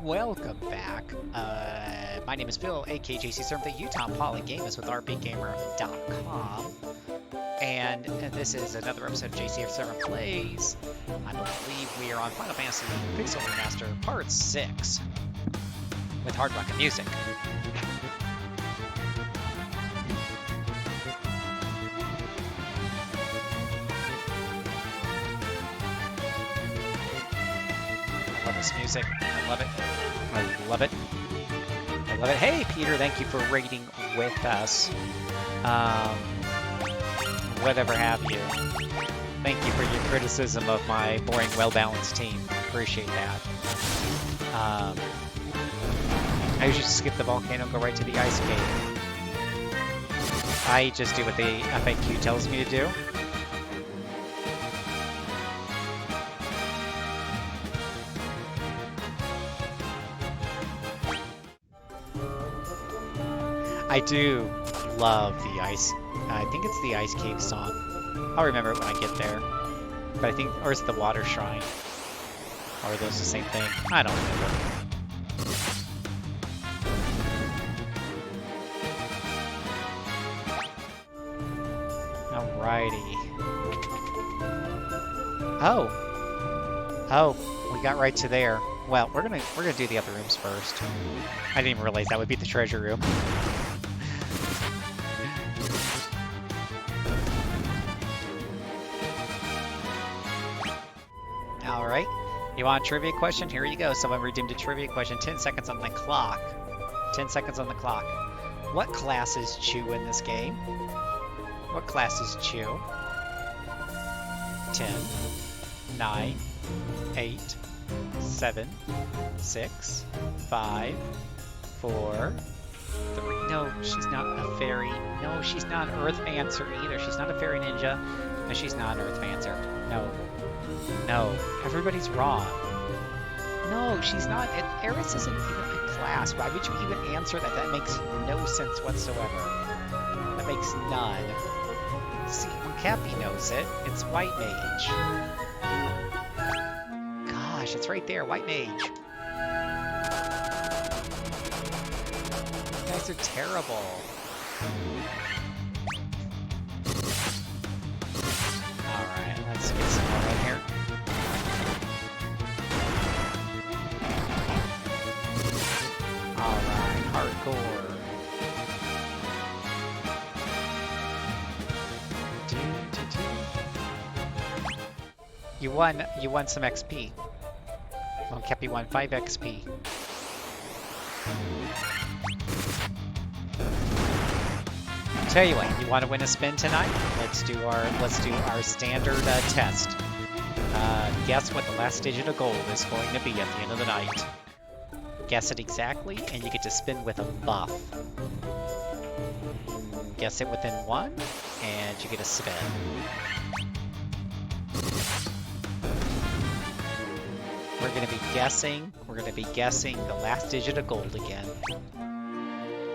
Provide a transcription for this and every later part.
Welcome back. My name is Phil, aka JCServant, the Utah Polygamist with RPGamer.com. And this is another episode of JCServant Plays. I believe we are on Final Fantasy Pixel Remaster Part 6 with hard rock and music. I love this music. I love it. I love it. I love it. Hey, Peter, thank you for raiding with us. Whatever have you. Thank you for your criticism of my boring, well-balanced team. Appreciate that. I usually skip the volcano and go right to the ice cave. I just do what the FAQ tells me to do. I do love the ice. I think it's the Ice Cave song. I'll remember it when I get there. But I think, or is it the Water Shrine? Or are those the same thing? I don't remember. Alrighty. Oh, we got right to there. Well, we're gonna do the other rooms first. I didn't even realize that would be the treasure room. Alright, you want a trivia question? Here you go. Someone redeemed a trivia question. 10 seconds on the clock. 10 seconds on the clock. What class is Chew in this game? What class is Chew? 10, 9, 8, 7, 6, 5, 4, 3. No, she's not a fairy. No, she's not an Earthmancer either. She's not a fairy ninja. No, she's not an Earthmancer. No. No, everybody's wrong. No, she's not. Eris isn't even a class. Why would you even answer that? That makes no sense whatsoever. That makes none. See, when Cappy knows it, it's White Mage. Gosh, it's right there, White Mage. You guys are terrible. Alright, let's get some more in here. Alright, hardcore. You won some XP. Well, Kepi won 5 XP. Tell you what, you want to win a spin tonight? Let's do our standard test. Guess what the last digit of gold is going to be at the end of the night. Guess it exactly, and you get to spin with a buff. Guess it within 1, and you get a spin. We're going to be guessing the last digit of gold again.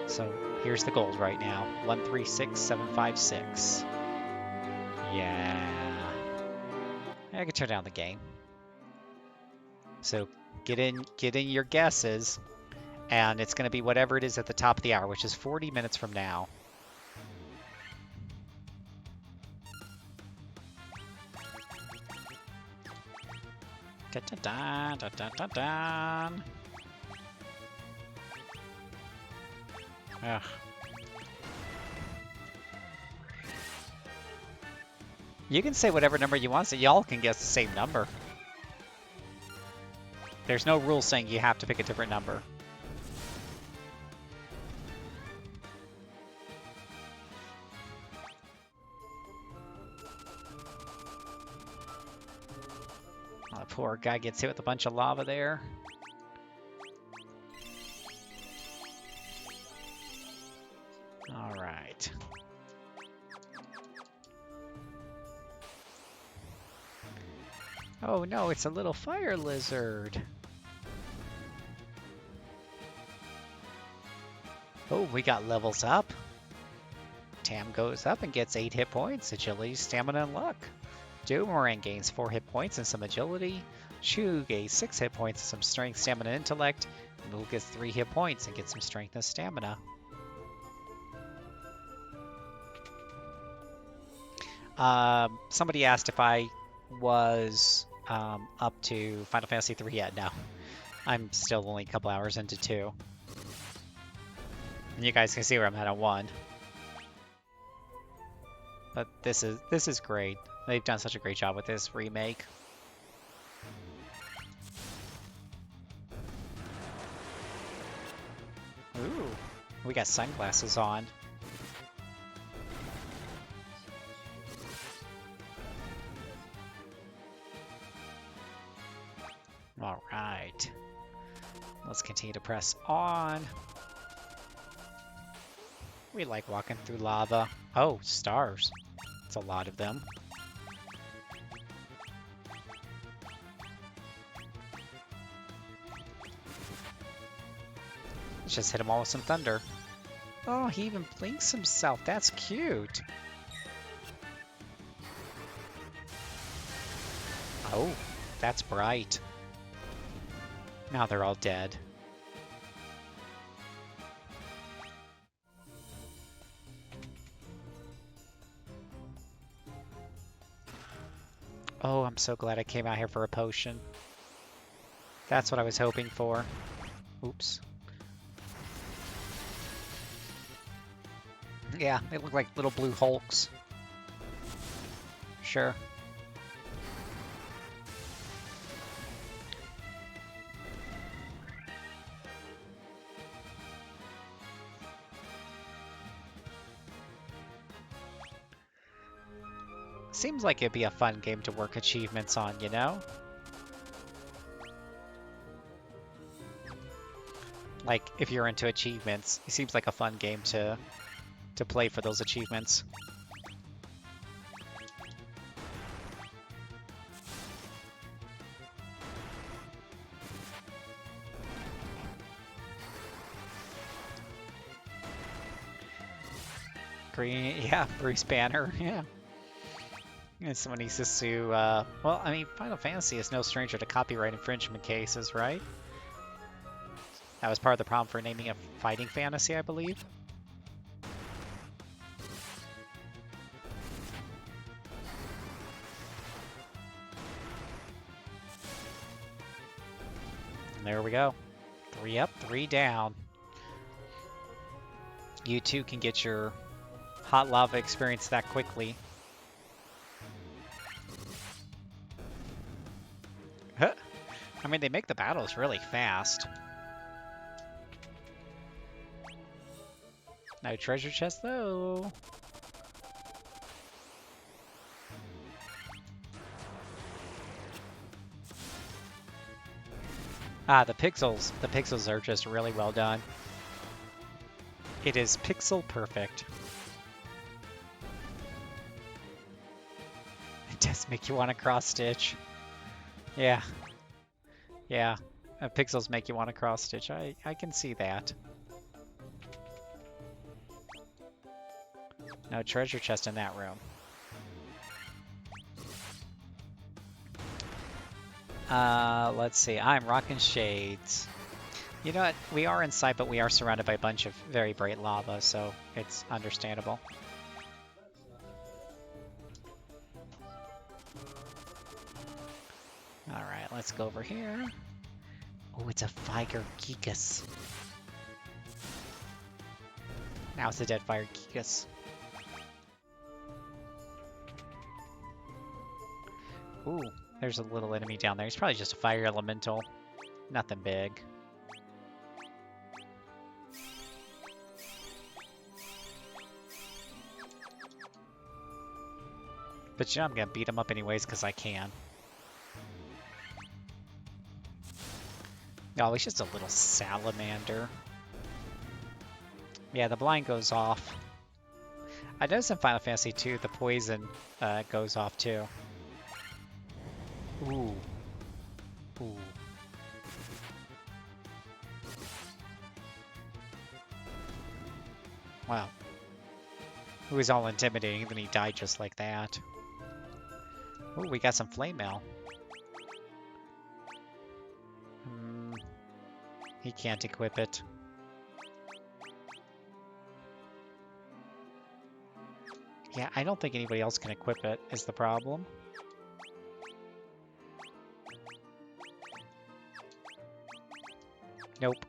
So here's the gold right now. 136756. Yeah. I can turn down the game. So get in your guesses, and it's going to be whatever it is at the top of the hour, which is 40 minutes from now. Da da da da da da. Ugh. You can say whatever number you want, so y'all can guess the same number. There's no rule saying you have to pick a different number. Oh, the poor guy gets hit with a bunch of lava there. All right. Oh no, it's a little fire lizard. Oh, we got levels up. Tam goes up and gets 8 hit points, agility, stamina, and luck. Doomerang gains 4 hit points and some agility. Chew gains 6 hit points and some strength, stamina, and intellect. Noodle gets 3 hit points and gets some strength and stamina. Somebody asked if I was up to Final Fantasy 3 yet. No, I'm still only a couple hours into 2. And you guys can see where I'm at on 1. But this is great. They've done such a great job with this remake. Ooh, we got sunglasses on. All right. Let's continue to press on. We like walking through lava. Oh, stars. It's a lot of them. Let's just hit him all with some thunder. Oh, he even blinks himself. That's cute. Oh, that's bright. Now they're all dead. Oh, I'm so glad I came out here for a potion. That's what I was hoping for. Oops. Yeah, they look like little blue hulks. Sure. Seems like it'd be a fun game to work achievements on, you know? Like, if you're into achievements, it seems like a fun game to play for those achievements. Green, yeah, Bruce Banner, yeah. And someone needs to sue, well, I mean, Final Fantasy is no stranger to copyright infringement cases, right? That was part of the problem for naming a fighting fantasy, I believe. And there we go. 3 up, 3 down. You too can get your hot lava experience that quickly. I mean, they make the battles really fast. No treasure chest, though. Ah, the pixels. The pixels are just really well done. It is pixel perfect. It does make you want to cross-stitch. Yeah. Yeah. Pixels make you want to cross-stitch. I can see that. No treasure chest in that room. Let's see. I'm rocking shades. You know what? We are inside, but we are surrounded by a bunch of very bright lava, so it's understandable. Alright, let's go over here. Oh, it's a Fire Gigas. Now it's a dead Fire Gigas. Ooh, there's a little enemy down there. He's probably just a fire elemental. Nothing big. But you know, I'm gonna beat him up anyways because I can. Oh, he's just a little salamander. Yeah, the blind goes off. I noticed in Final Fantasy 2 the poison goes off too. Ooh. Ooh. Wow. It was all intimidating, then he died just like that. Oh, we got some flame mail. He can't equip it. Yeah, I don't think anybody else can equip it, is the problem. Nope.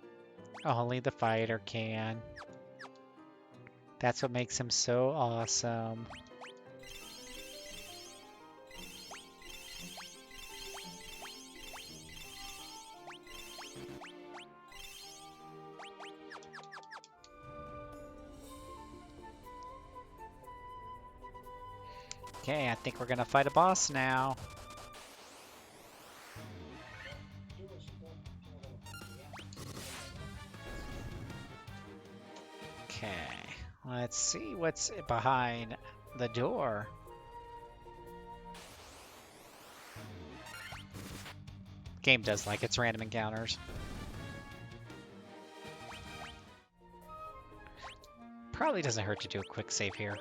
Only the fighter can. That's what makes him so awesome. Okay, I think we're gonna fight a boss now. Okay, let's see what's behind the door. Game does like its random encounters. Probably doesn't hurt to do a quick save here.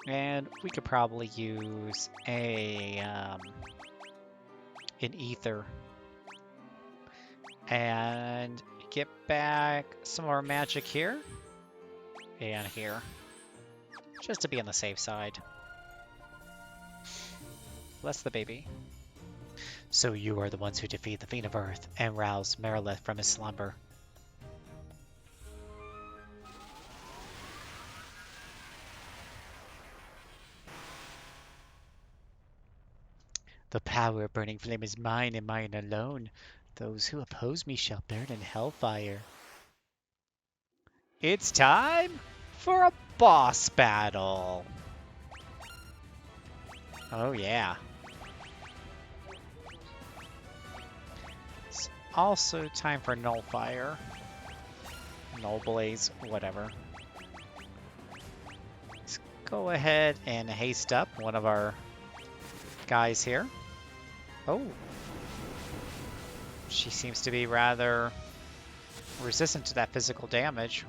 And we could probably use an ether and get back some more magic here and here, just to be on the safe side. Bless the baby. So you are the ones who defeat the Fiend of Earth and rouse Merilith from his slumber. The power of burning flame is mine and mine alone. Those who oppose me shall burn in hellfire. It's time for a boss battle. Oh yeah. It's also time for Nullfire. Null Blaze, whatever. Let's go ahead and haste up one of our guys here. Oh. She seems to be rather resistant to that physical damage.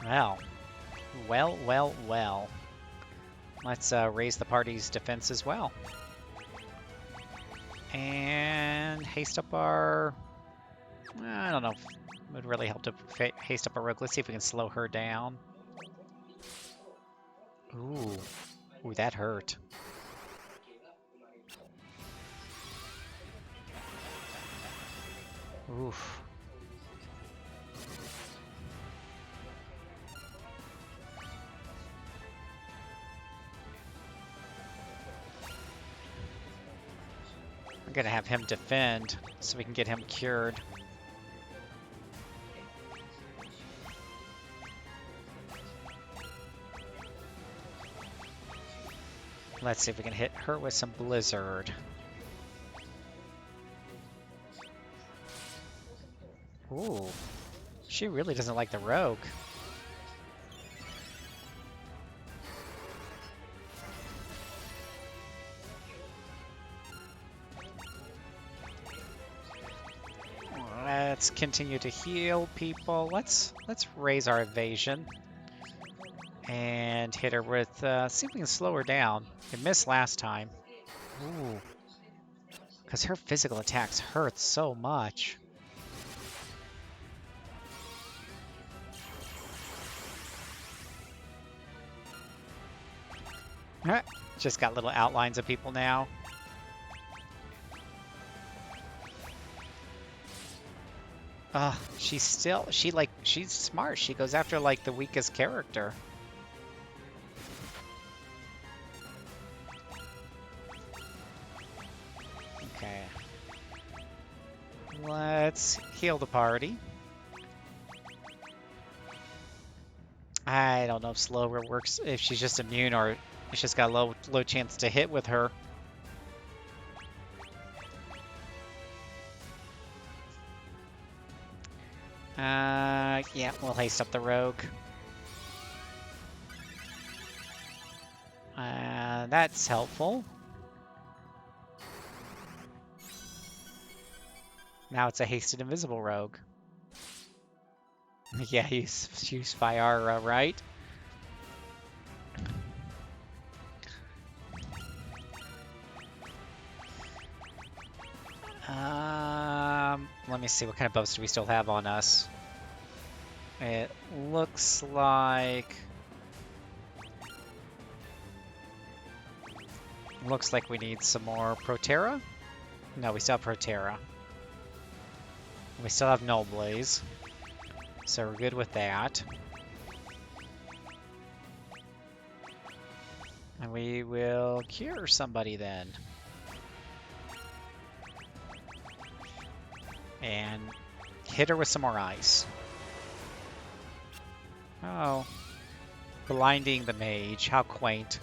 Well. Let's raise the party's defense as well. And haste up our... I don't know if it would really help to haste up our rogue. Let's see if we can slow her down. Ooh, that hurt. Oof. I'm gonna have him defend so we can get him cured. Let's see if we can hit her with some Blizzard. Ooh, she really doesn't like the rogue. Let's continue to heal people. Let's raise our evasion and hit her with, see if we can slow her down. It missed last time. Ooh. Because her physical attacks hurt so much. Just got little outlines of people now. She's smart. She goes after, like, the weakest character. Okay. Let's heal the party. I don't know if slower works, if she's just immune or if she's got a low chance to hit with her. Yeah, we'll haste up the rogue. That's helpful. Now it's a hasted invisible rogue. Yeah, use fire, right? Let me see, what kind of buffs do we still have on us? It looks like... Looks like we need some more Protera? No, we still have Protera. We still have Null Blaze. So we're good with that. And we will cure somebody then. And hit her with some more ice. Oh. Blinding the mage. How quaint.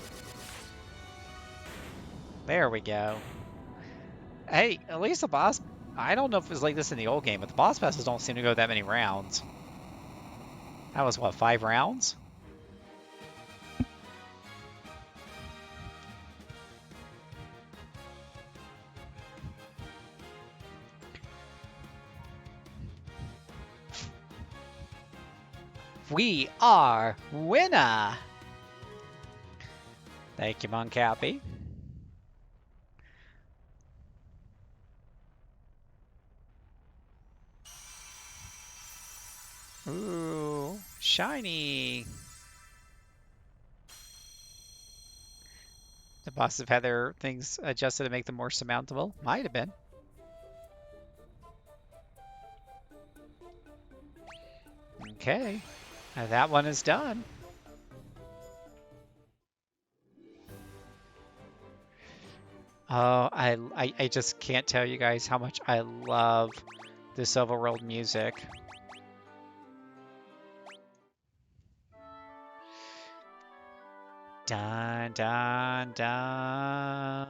There we go. Hey, at least the boss... I don't know if it was like this in the old game, but the boss passes don't seem to go that many rounds. That was, what, 5 rounds? We are winner! Thank you, Monk Happy. Ooh, shiny! The bosses have had their things adjusted to make them more surmountable. Might have been. Okay, that one is done. Oh, I just can't tell you guys how much I love this overworld music. Dun, dun, dun.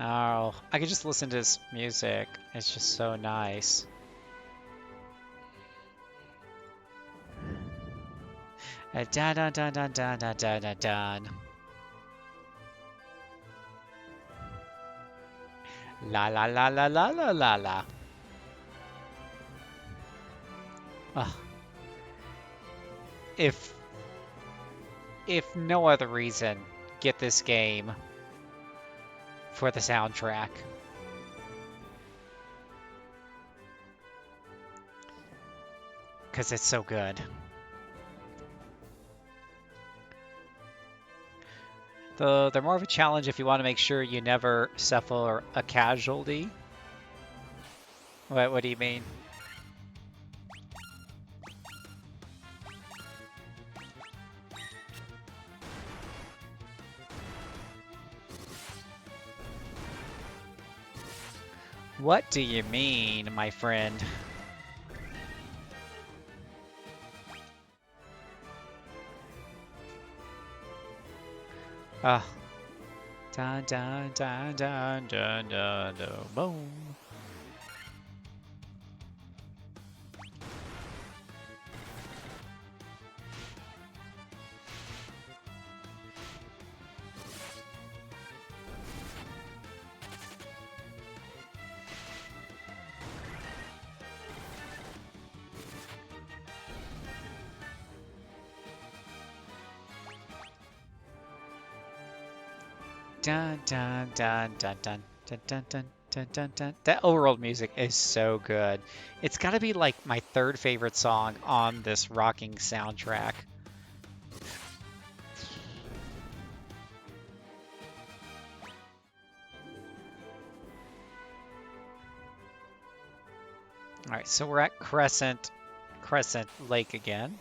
Oh, I could just listen to this music. It's just so nice. Dun, dun, dun, dun, dun, dun, dun, dun, dun. La la la la la la la la. If no other reason, get this game for the soundtrack. Because it's so good. Though they're more of a challenge if you want to make sure you never suffer a casualty. What do you mean? What do you mean, my friend? Ah. Dun dun dun dun dun dun dun boom. Dun dun dun dun dun dun dun dun dun dun dun. That overworld music is so good. It's got to be like my 3rd favorite song on this rocking soundtrack. All right, so we're at Crescent Lake again.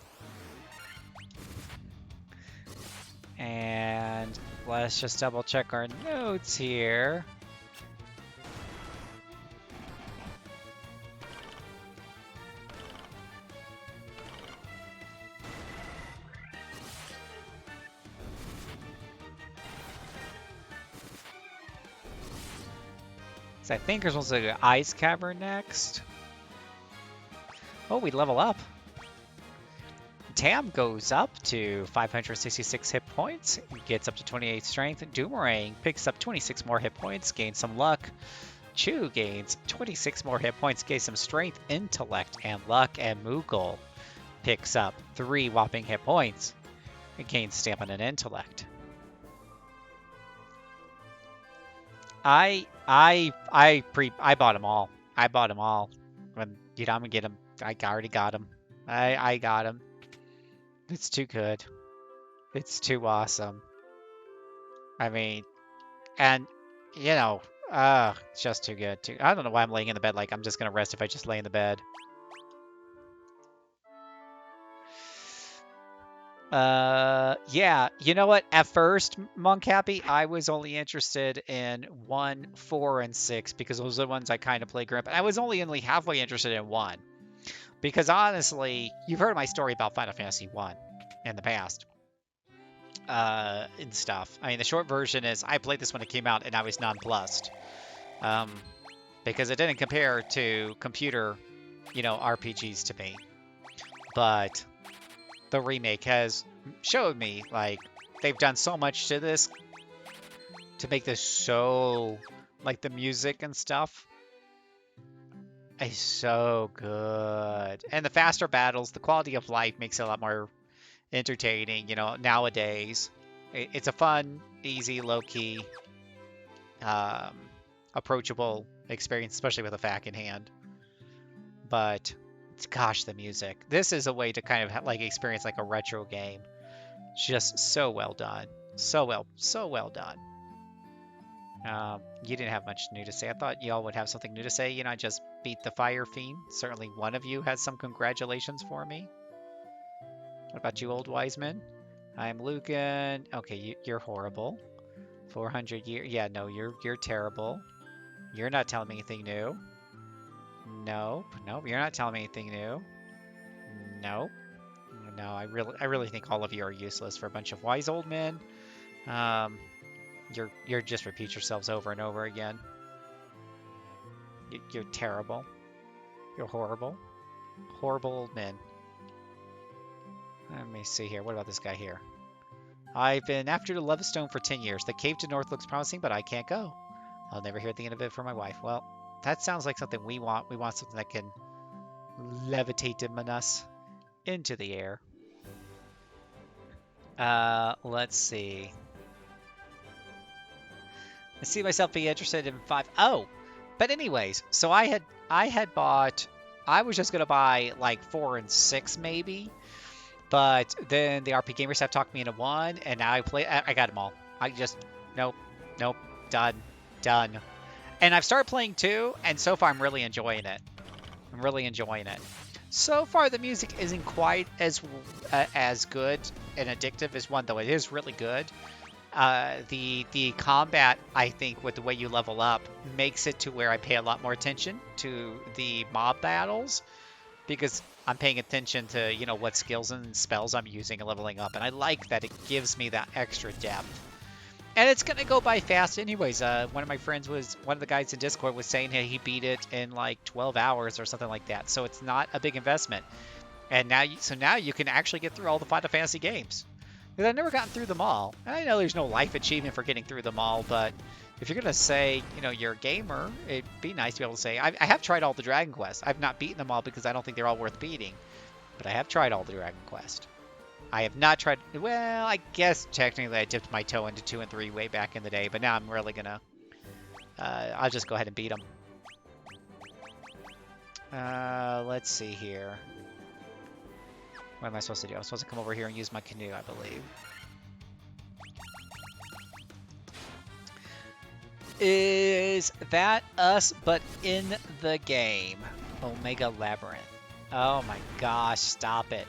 And let's just double check our notes here. So I think we're supposed to go Ice Cavern next. Oh, we level up. Tam goes up to 566 hit points, gets up to 28 strength. Doomerang picks up 26 more hit points, gains some luck. Chew gains 26 more hit points, gains some strength, intellect, and luck. And Moogle picks up 3 whopping hit points. It gains stamina and intellect. I bought them all. I bought them all. When I'm gonna get them. I already got them. I got them. It's too good. It's too awesome. I mean, and you know, it's just too good. I don't know why I'm laying in the bed. Like I'm just gonna rest if I just lay in the bed. Yeah, you know what? At first, Monk Happy, I was only interested in 1, 4, and 6 because those are the ones I kind of play grip. I was only halfway interested in 1 because honestly, you've heard my story about Final Fantasy 1 in the past. And stuff. I mean, the short version is I played this when it came out and I was nonplussed. Because it didn't compare to computer, RPGs to me. But the remake has showed me, like, they've done so much to this to make this so, like, the music and stuff is so good. And the faster battles, the quality of life makes it a lot more entertaining, nowadays. It's a fun, easy, low-key, approachable experience, especially with a FAQ in hand. But gosh, the music. This is a way to kind of like experience like a retro game. Just so well done. So well done. You didn't have much new to say. I thought y'all would have something new to say. I just beat the Fire Fiend. Certainly one of you has some congratulations for me. What about you, old wise man? I'm Lucan. Okay, you're horrible. 400 years. Yeah, no, you're terrible. You're not telling me anything new. Nope, you're not telling me anything new. Nope. No, I really think all of you are useless for a bunch of wise old men. You're just repeat yourselves over and over again. You're terrible. You're horrible. Horrible old men. Let me see here. What about this guy here? I've been after the Love Stone for 10 years. The cave to north looks promising, but I can't go. I'll never hear the end of it from my wife. Well, that sounds like something we want. We want something that can levitate us into the air. Let's see. I see myself being interested in 5. Oh, but anyways, so I had bought. I was just gonna buy like 4 and 6 maybe, but then the RP Gamer staff talked me into 1, and now I got them all. I just nope, done. And I've started playing 2, and so far I'm really enjoying it. So far the music isn't quite as good and addictive as 1, though it is really good. The combat, I think, with the way you level up, makes it to where I pay a lot more attention to the mob battles, because I'm paying attention to, what skills and spells I'm using and leveling up, and I like that it gives me that extra depth. And it's going to go by fast anyways. One of the guys in Discord was saying he beat it in like 12 hours or something like that. So it's not a big investment. And now you can actually get through all the Final Fantasy games. Because I've never gotten through them all. And I know there's no life achievement for getting through them all, but if you're going to say, you're a gamer, it'd be nice to be able to say, I have tried all the Dragon Quest. I've not beaten them all because I don't think they're all worth beating. But I have tried all the Dragon Quest. I have not tried. Well, I guess technically I dipped my toe into 2 and 3 way back in the day, but now I'm really gonna. I'll just go ahead and beat them. Let's see here. What am I supposed to do? I'm supposed to come over here and use my canoe, I believe. Is that us, but in the game? Omega Labyrinth. Oh my gosh! Stop it.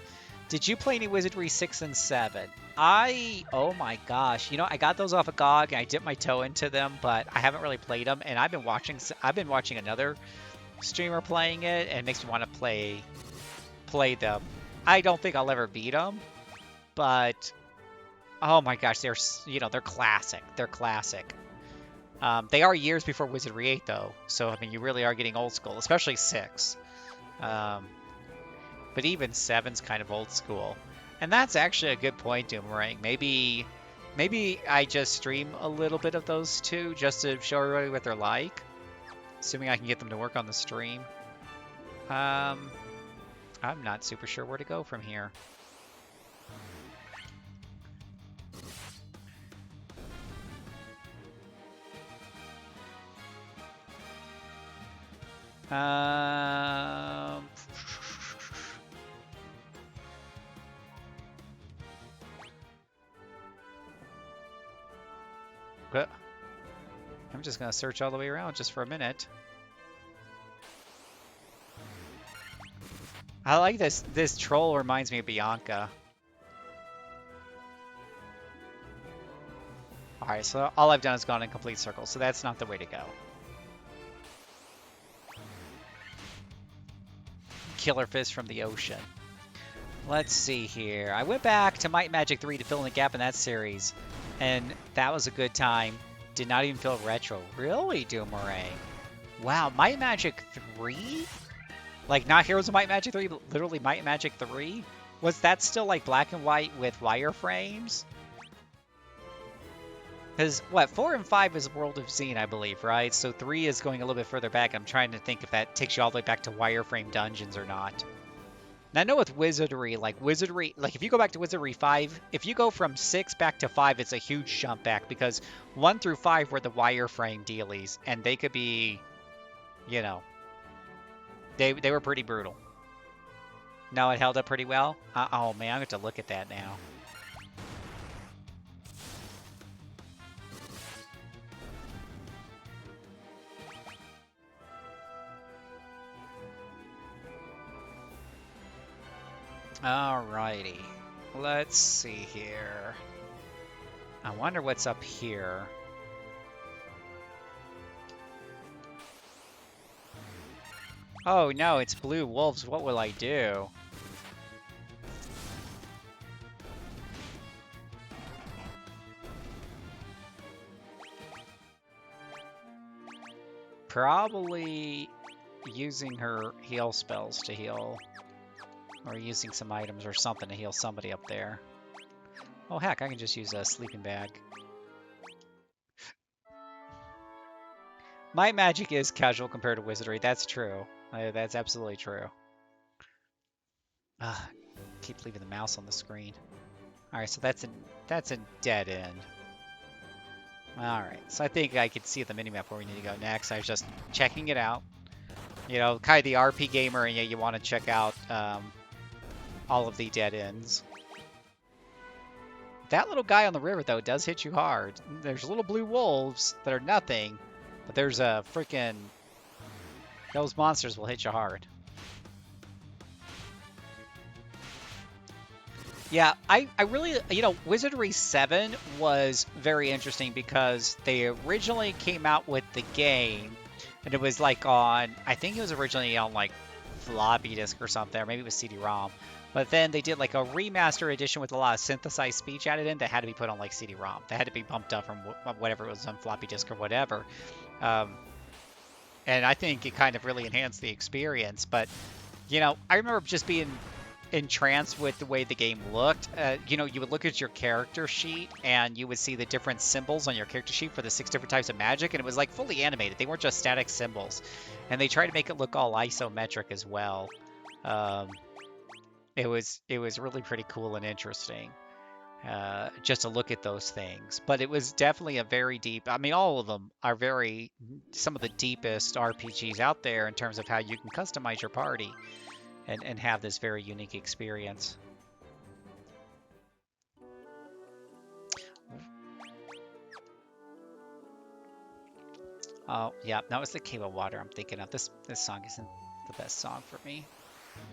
Did you play any Wizardry 6 and 7? Oh my gosh. I got those off of GOG and I dipped my toe into them, but I haven't really played them. And I've been watching another streamer playing it, and it makes me want to play them. I don't think I'll ever beat them, but oh my gosh, they're classic. They're classic. They are years before Wizardry 8 though, so I mean you really are getting old school, especially 6. But even 7's kind of old school. And that's actually a good point, Doomerang. Maybe I just stream a little bit of those two just to show everybody what they're like. Assuming I can get them to work on the stream. I'm not super sure where to go from here. Um, but I'm just gonna search all the way around just for a minute. I like this. This troll reminds me of Bianca. All right, so all I've done is gone in complete circles, so that's not the way to go. Killer fish from the ocean. Let's see here. I went back to Might and Magic 3 to fill in the gap in that series, and that was a good time. Did not even feel retro. Really, Doomerang? Wow, Might and Magic 3? Like, not Heroes of Might and Magic 3, but literally Might and Magic 3? Was that still, like, black and white with wireframes? Because, what, 4 and 5 is World of Zine, I believe, right? So 3 is going a little bit further back. I'm trying to think if that takes you all the way back to wireframe dungeons or not. Now, I know with Wizardry, like if you go back to Wizardry 5, if you go from 6 back to 5, it's a huge jump back because 1 through 5 were the wireframe dealies, and they could be, you know, they were pretty brutal. No, it held up pretty well? Oh, man, I have to look at that now. Alrighty. Let's see here. I wonder what's up here. Oh no, it's blue wolves. What will I do? Probably using her heal spells to heal. Or using some items or something to heal somebody up there. Oh heck, I can just use a sleeping bag. My magic is casual compared to wizardry. That's true. That's absolutely true. Keep leaving the mouse on the screen. Alright, so that's a dead end. Alright, so I think I can see the minimap where we need to go next. I was just checking it out. You know, kind of the RP gamer, and you want to check out all of the dead ends. That little guy on the river, though, does hit you hard. There's little blue wolves that are nothing, but there's a freaking... Those monsters will hit you hard. Yeah, I really, you know, Wizardry 7 was very interesting because they originally came out with the game, and it was like on, I think it was originally on like floppy disk or something, or maybe it was CD-ROM. But then they did like a remaster edition with a lot of synthesized speech added in that had to be put on like CD-ROM. That had to be bumped up from whatever it was on floppy disk or whatever. And I think it kind of really enhanced the experience. But, you know, I remember just being entranced with the way the game looked. You know, you would look at your character sheet and you would see the different symbols on your character sheet for the 6 different types of magic, and it was like fully animated. They weren't just static symbols. And they tried to make it look all isometric as well. It was really pretty cool and interesting just to look at those things. But it was definitely a very deep, I mean, all of them are some of the deepest RPGs out there in terms of how you can customize your party and have this very unique experience. Oh, yeah, that was the Cave of Water I'm thinking of. This song isn't the best song for me.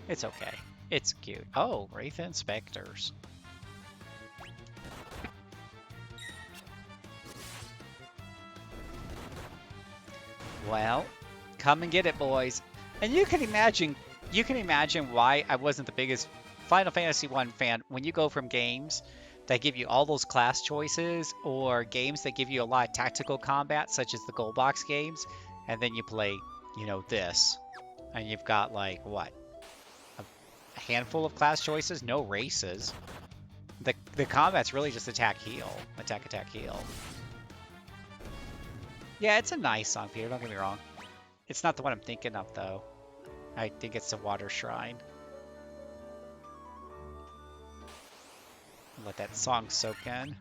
It's okay. It's cute. Oh, Wraith Inspectors. Well, come and get it, boys. And you can imagine why I wasn't the biggest Final Fantasy 1 fan. When you go from games that give you all those class choices, or games that give you a lot of tactical combat, such as the Gold Box games, and then you play, you know, this, and you've got like what? handful of class choices, no races. The combat's really just attack, heal. Attack, attack, heal. Yeah, it's a nice song, Peter, don't get me wrong. It's not the one I'm thinking of, though. I think it's the Water Shrine. Let that song soak in.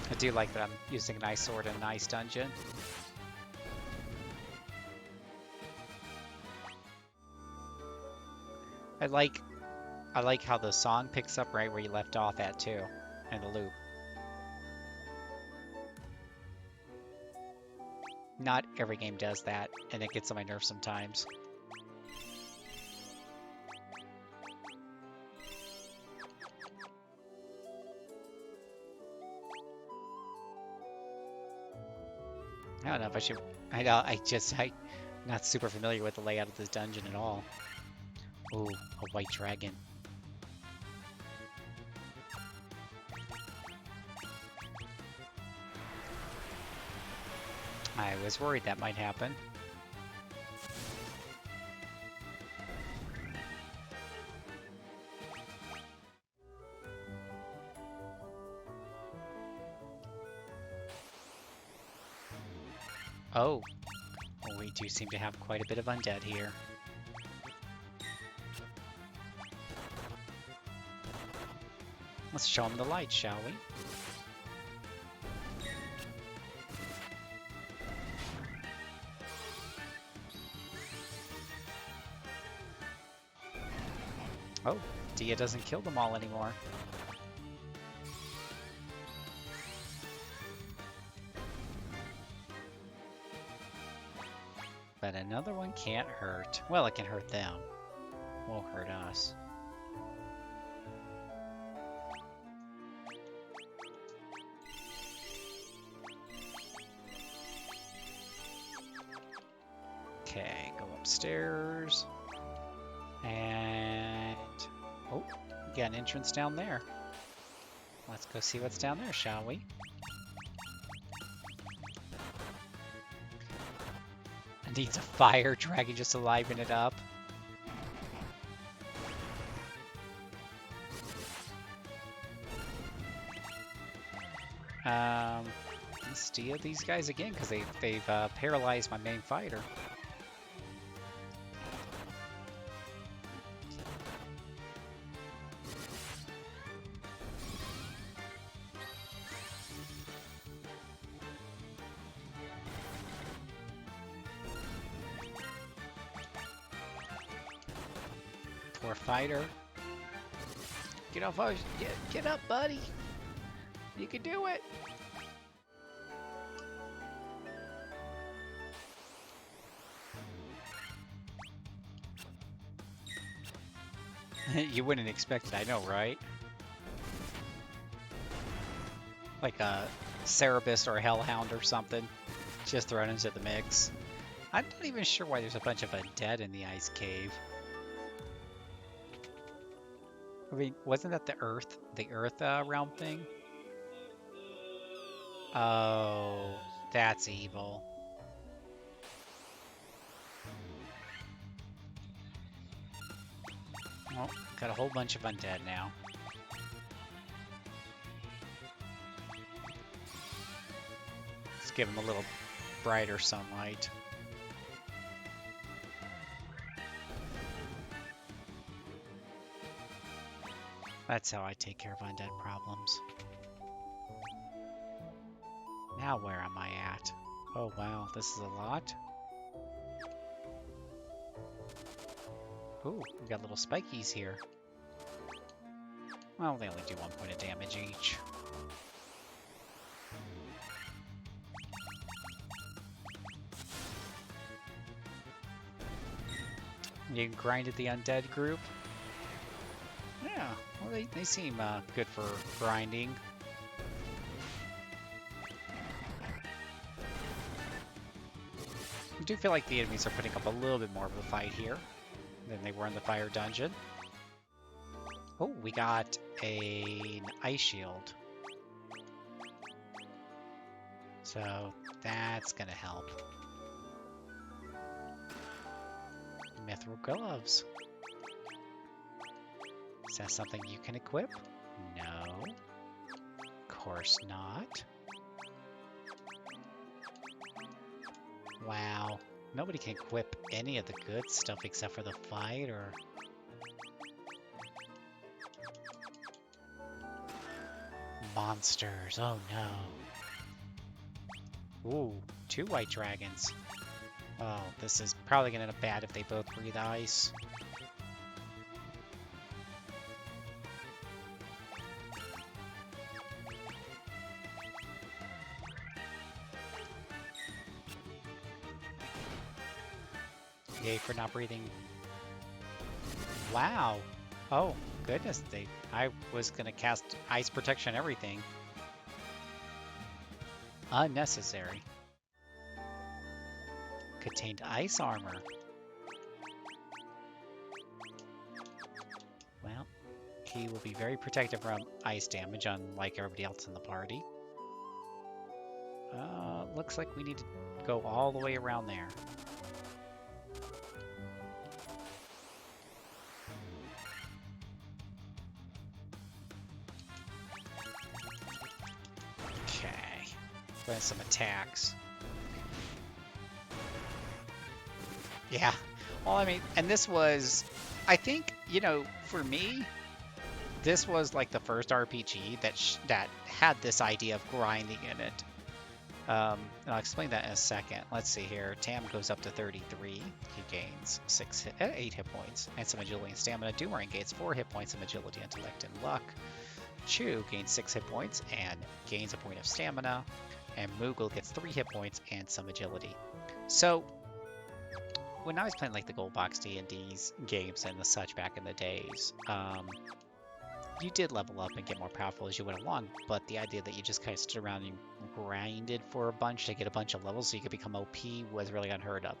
I do like that I'm using an ice sword in an ice dungeon. I like how the song picks up right where you left off at too, and the loop. Not every game does that, and it gets on my nerves sometimes. I don't know if I should. I'm not super familiar with the layout of this dungeon at all. Ooh, a white dragon. I was worried that might happen. Oh, well, we do seem to have quite a bit of undead here. Let's show them the light, shall we? Oh, Dia doesn't kill them all anymore. But another one can't hurt. Well, it can hurt them. Won't hurt us. Okay, go upstairs. And... oh, we got an entrance down there. Let's go see what's down there, shall we? Needs a fire dragon just to liven it up. Let's steal these guys again because they've paralyzed my main fighter. Poor fighter. Get off! Get up, buddy. You can do it. You wouldn't expect it, I know, right? Like a Cerberus or a Hellhound or something, just thrown into the mix. I'm not even sure why there's a bunch of undead in the ice cave. I mean, wasn't that the Earth realm thing? Oh, that's evil. Well, got a whole bunch of undead now. Let's give them a little brighter sunlight. That's how I take care of undead problems. Now where am I at? Oh wow, this is a lot. Ooh, we got little spikies here. Well, they only do 1 point of damage each. You grinded the undead group? Yeah, well they seem good for grinding. I do feel like the enemies are putting up a little bit more of a fight here than they were in the fire dungeon. Oh, we got an ice shield. So that's gonna help. Mithril gloves. Is that something you can equip? No. Of course not. Wow. Nobody can equip any of the good stuff except for the fighter. Monsters. Oh no. Ooh, 2 white dragons. Oh, this is probably gonna end up bad if they both breathe ice. Yay for not breathing. Wow. Oh, goodness. I was gonna cast ice protection everything. Unnecessary. Contained ice armor. Well, he will be very protective from ice damage, unlike everybody else in the party. Looks like we need to go all the way around there. Okay. Put in some attacks. Yeah. Well, I mean, and this was, I think, you know, for me, this was like the first RPG that had this idea of grinding in it. And I'll explain that in a second. Let's see here. Tam goes up to 33. He gains 8 hit points and some agility and stamina. Doomerang gains 4 hit points of agility, intellect, and luck. Chu gains 6 hit points and gains a point of stamina. And Moogle gets 3 hit points and some agility. So when I was playing like the Gold Box D&D's games and the such back in the days, you did level up and get more powerful as you went along, but the idea that you just kind of stood around and grinded for a bunch to get a bunch of levels so you could become OP was really unheard of.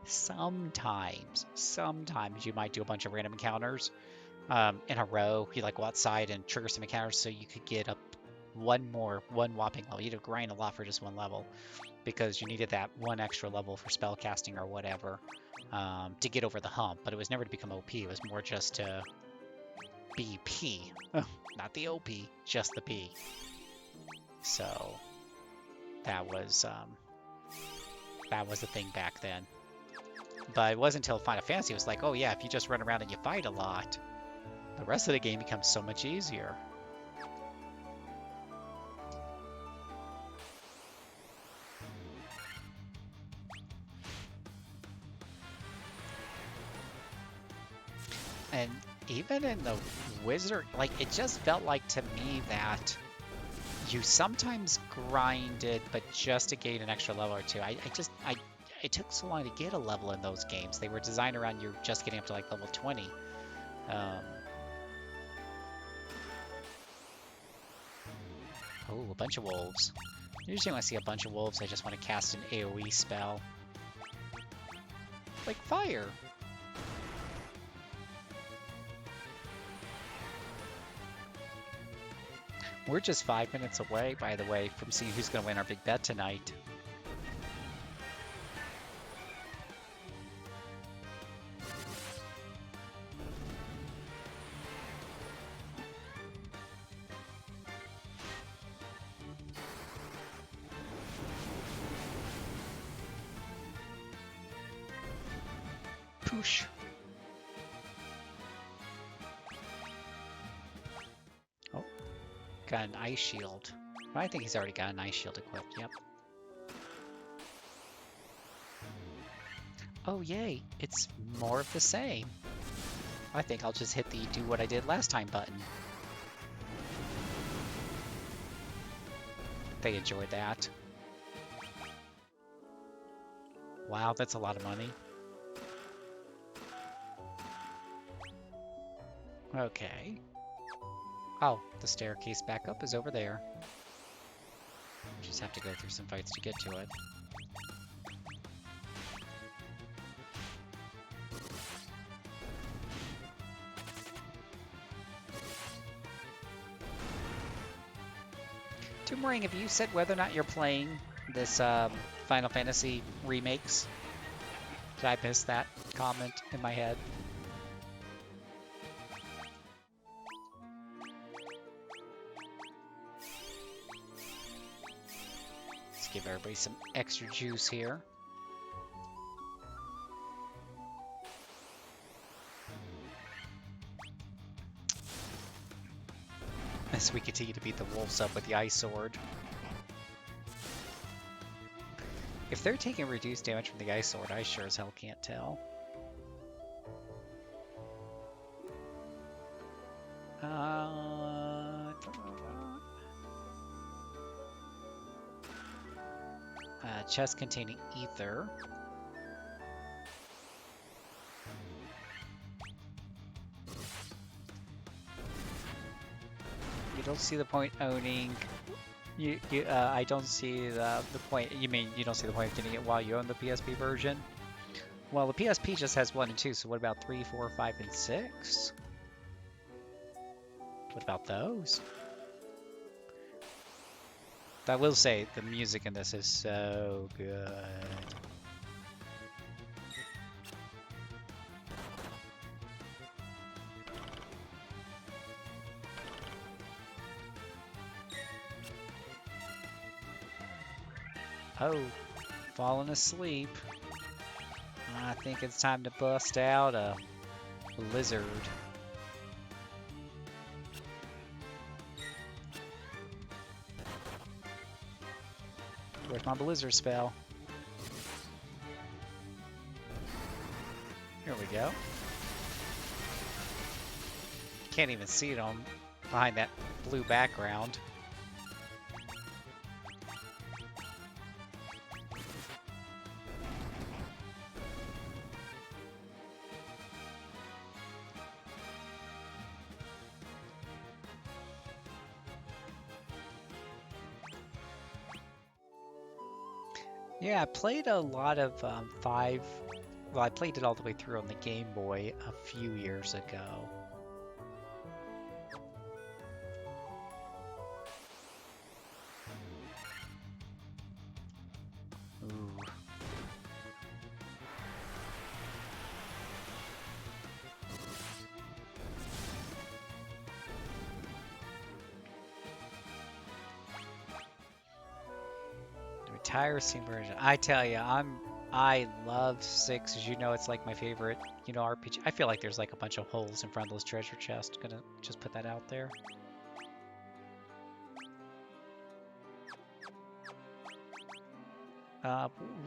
Sometimes you might do a bunch of random encounters in a row. You like go outside and trigger some encounters so you could get up one whopping level. You had to grind a lot for just one level because you needed that one extra level for spell casting or whatever to get over the hump, but it was never to become OP. It was more just to BP. Not the OP, just the P. So that was the thing back then. But it wasn't until Final Fantasy was like, oh yeah, if you just run around and you fight a lot, the rest of the game becomes so much easier. And even in the Wizard, like, it just felt like to me that you sometimes grinded, but just to gain an extra level or two. It took so long to get a level in those games. They were designed around you just getting up to like level 20. Oh, a bunch of wolves. Usually when I see a bunch of wolves, I just want to cast an AoE spell. Like fire. We're just 5 minutes away, by the way, from seeing who's going to win our big bet tonight. Poosh. Oh, got an ice shield. I think he's already got an ice shield equipped, yep. Oh yay, it's more of the same. I think I'll just hit the do what I did last time button. They enjoyed that. Wow, that's a lot of money. Okay. Oh, the staircase back up is over there. Just have to go through some fights to get to it. Doomerang, have you said whether or not you're playing this Final Fantasy remakes. Did I miss that comment in my head? Let's give everybody some extra juice here. As we continue to beat the wolves up with the ice sword. If they're taking reduced damage from the ice sword, I sure as hell can't tell. Chest containing ether. You don't see the point owning. I don't see the point. You mean you don't see the point of getting it while you own the PSP version? Well, the PSP just has 1 and 2, so what about 3, 4, 5, and 6? What about those? I will say, the music in this is so good. Oh, falling asleep. I think it's time to bust out a lizard. Where's my blizzard spell? Here we go. Can't even see it on behind that blue background. Yeah, I played a lot of 5. Well, I played it all the way through on the Game Boy a few years ago. Ooh. Entire scene version. I tell you, I love 6. As you know, it's like my favorite, RPG. I feel like there's like a bunch of holes in front of those treasure chests. Gonna just put that out there.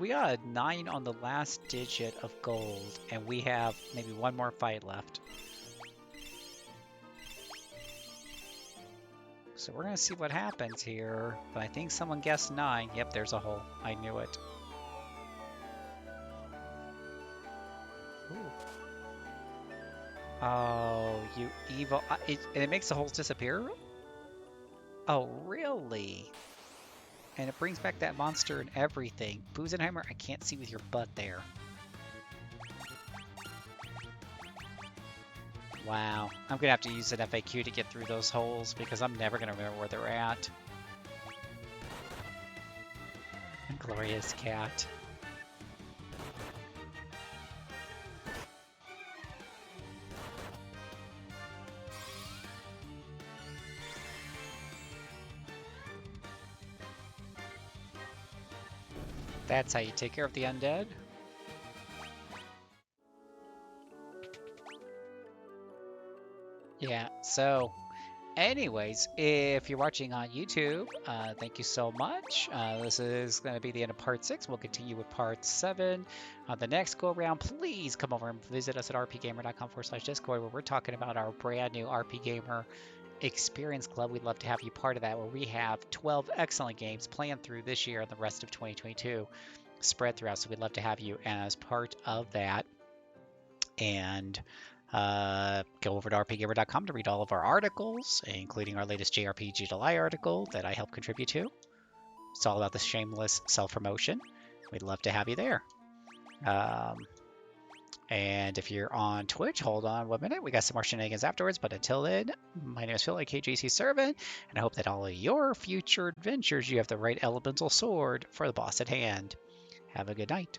We got a 9 on the last digit of gold, and we have maybe one more fight left. So we're gonna see what happens here, but I think someone guessed 9. Yep, there's a hole. I knew it. Ooh. Oh, you evil. And it makes the holes disappear? Oh, really? And it brings back that monster and everything. Busenheimer, I can't see with your butt there. Wow, I'm gonna have to use an FAQ to get through those holes because I'm never gonna remember where they're at. Glorious cat. That's how you take care of the undead. Yeah, so anyways, if you're watching on YouTube, thank you so much. This is going to be the end of part 6. We'll continue with part 7. On the next go around, please come over and visit us at rpgamer.com/discord, where we're talking about our brand new RP Gamer Experience Club. We'd love to have you part of that, where we have 12 excellent games planned through this year and the rest of 2022 spread throughout. So we'd love to have you as part of that. And go over to rpgamer.com to read all of our articles, including our latest JRPG July article that I help contribute to. It's all about the shameless self-promotion. We'd love to have you there. And if you're on Twitch, hold on 1 minute. We got some more shenanigans afterwards. But until then, my name is Phil, aka JCServant, and I hope that all of your future adventures, you have the right elemental sword for the boss at hand. Have a good night.